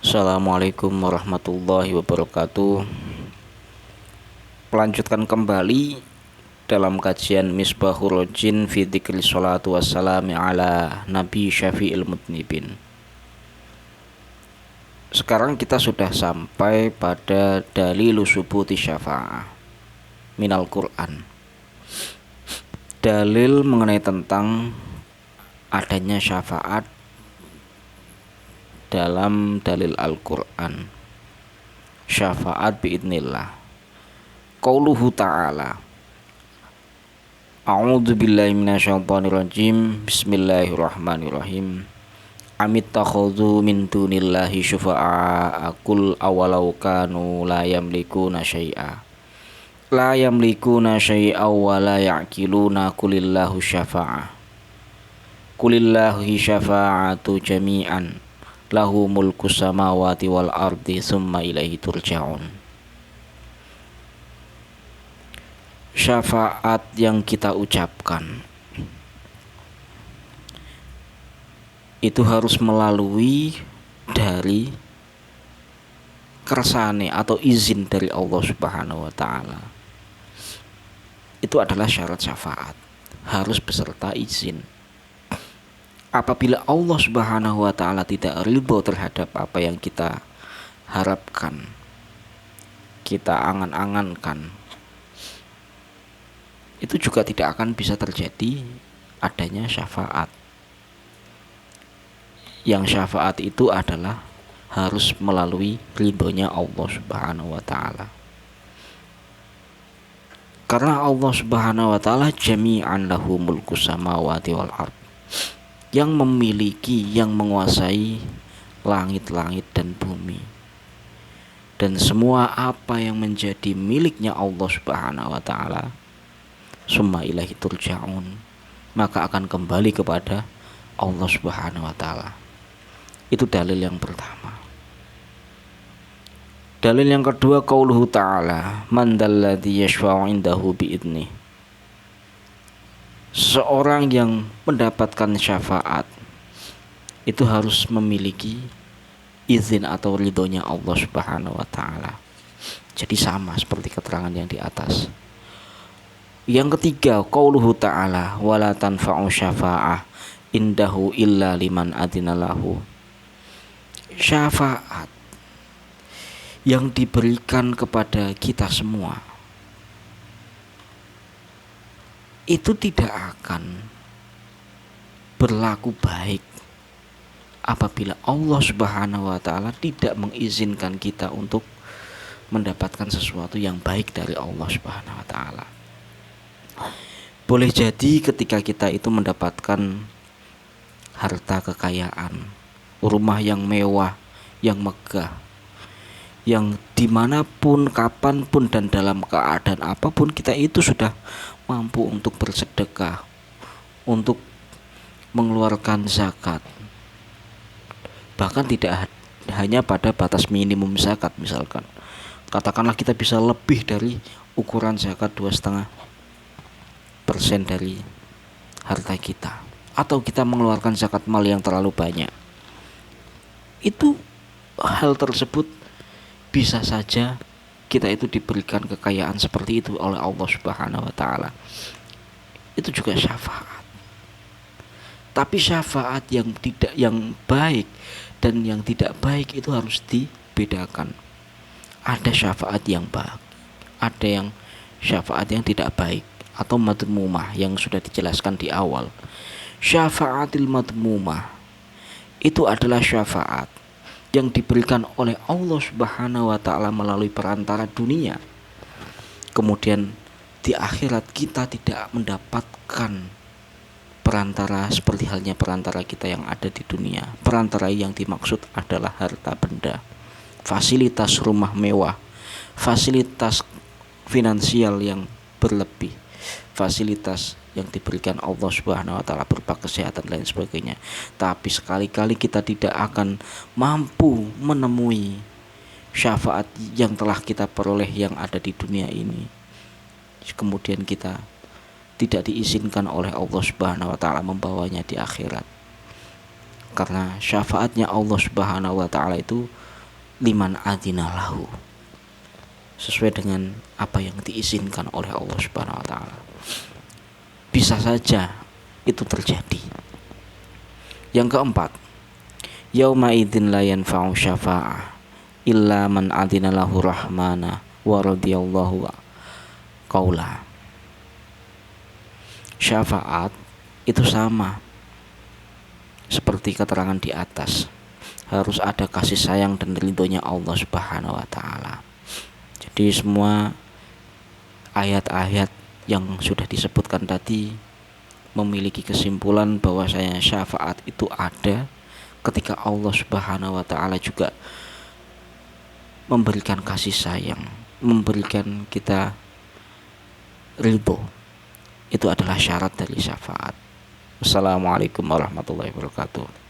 Assalamualaikum warahmatullahi wabarakatuh. Melanjutkan kembali dalam kajian Misbahur Rojin fi dzikri sholatu wassalamu ala Nabi Syafi'il Mudnibin. Sekarang kita sudah sampai pada dalil subuti syafa'ah minal Quran. Dalil mengenai tentang adanya syafaat dalam dalil Al-Quran. Syafaat biidnillah. Qauluhu ta'ala, A'udzu billahi minasyaitonir rajim. Bismillahirrahmanirrahim. Amittakhadhu min dunillahi syufa'a qul awalau kanu la yamlikuna syai'a wa la ya'qiluna qulillahu syafa'atu jami'an lahu mulku samawati wal ardi summa ilaihi turja'un. Syafaat yang kita ucapkan itu harus melalui dari kersane atau izin dari Allah Subhanahu wa taala. Itu adalah syarat syafaat, harus beserta izin. Apabila Allah Subhanahu wa taala tidak ridho terhadap apa yang kita harapkan, kita angan-angankan, itu juga tidak akan bisa terjadi adanya syafaat. Yang syafaat itu adalah harus melalui ridhonya Allah Subhanahu wa taala. Karena Allah Subhanahu wa taala jami'an lahu mulku samawati wal ard, yang memiliki, yang menguasai langit-langit dan bumi, dan semua apa yang menjadi miliknya Allah Subhanahu wa taala, summa ilaihi turja'un, maka akan kembali kepada Allah Subhanahu wa taala. Itu dalil yang pertama. Dalil yang kedua, qauluhu ta'ala, man dzalladzi yashfa'u 'indahu bi'idnih. Seorang yang mendapatkan syafaat itu harus memiliki izin atau ridhonya Allah Subhanahu wa taala. Jadi sama seperti keterangan yang di atas. Yang ketiga, qauluhu ta'ala, wala tanfa'u syafa'ah indahu illa liman adinalahu. Syafaat yang diberikan kepada kita semua itu tidak akan berlaku baik apabila Allah Subhanahu wa taala tidak mengizinkan kita untuk mendapatkan sesuatu yang baik dari Allah Subhanahu wa taala. Boleh jadi ketika kita itu mendapatkan harta kekayaan, rumah yang mewah, yang megah, yang dimanapun, kapanpun, dan dalam keadaan apapun kita itu sudah mampu untuk bersedekah, untuk mengeluarkan zakat, bahkan tidak hanya pada batas minimum zakat. Misalkan katakanlah kita bisa lebih dari ukuran zakat 2,5% dari harta kita, atau kita mengeluarkan zakat mal yang terlalu banyak, itu hal tersebut bisa saja kita itu diberikan kekayaan seperti itu oleh Allah Subhanahu wa taala. Itu juga syafaat. Tapi syafaat yang baik dan yang tidak baik itu harus dibedakan. Ada syafaat yang baik, ada yang syafaat yang tidak baik atau madmumah yang sudah dijelaskan di awal. Syafaatil madmumah itu adalah syafaat yang diberikan oleh Allah Subhanahu wa taala melalui perantara dunia. Kemudian di akhirat kita tidak mendapatkan perantara seperti halnya perantara kita yang ada di dunia. Perantara yang dimaksud adalah harta benda, fasilitas rumah mewah, fasilitas finansial yang berlebih, fasilitas yang diberikan Allah Subhanahu wa taala berupa kesehatan dan lain sebagainya. Tapi sekali-kali kita tidak akan mampu menemui syafaat yang telah kita peroleh yang ada di dunia ini. Kemudian kita tidak diizinkan oleh Allah Subhanahu wa taala membawanya di akhirat. Karena syafaatnya Allah Subhanahu wa taala itu liman adzina lahu, sesuai dengan apa yang diizinkan oleh Allah Subhanahu wa taala. Bisa saja itu terjadi. Yang keempat, yauma idzin la yanfa'u syafa'ah illa man adzina lahu rahmana wa radiyallahu qaula. Syafaat itu sama seperti keterangan di atas, harus ada kasih sayang dan ridhonya Allah Subhanahu wa taala. Jadi semua ayat-ayat yang sudah disebutkan tadi memiliki kesimpulan bahwasanya syafaat itu ada ketika Allah Subhanahu wa taala juga memberikan kasih sayang, memberikan kita ridho. Itu adalah syarat dari syafaat. Assalamualaikum warahmatullahi wabarakatuh.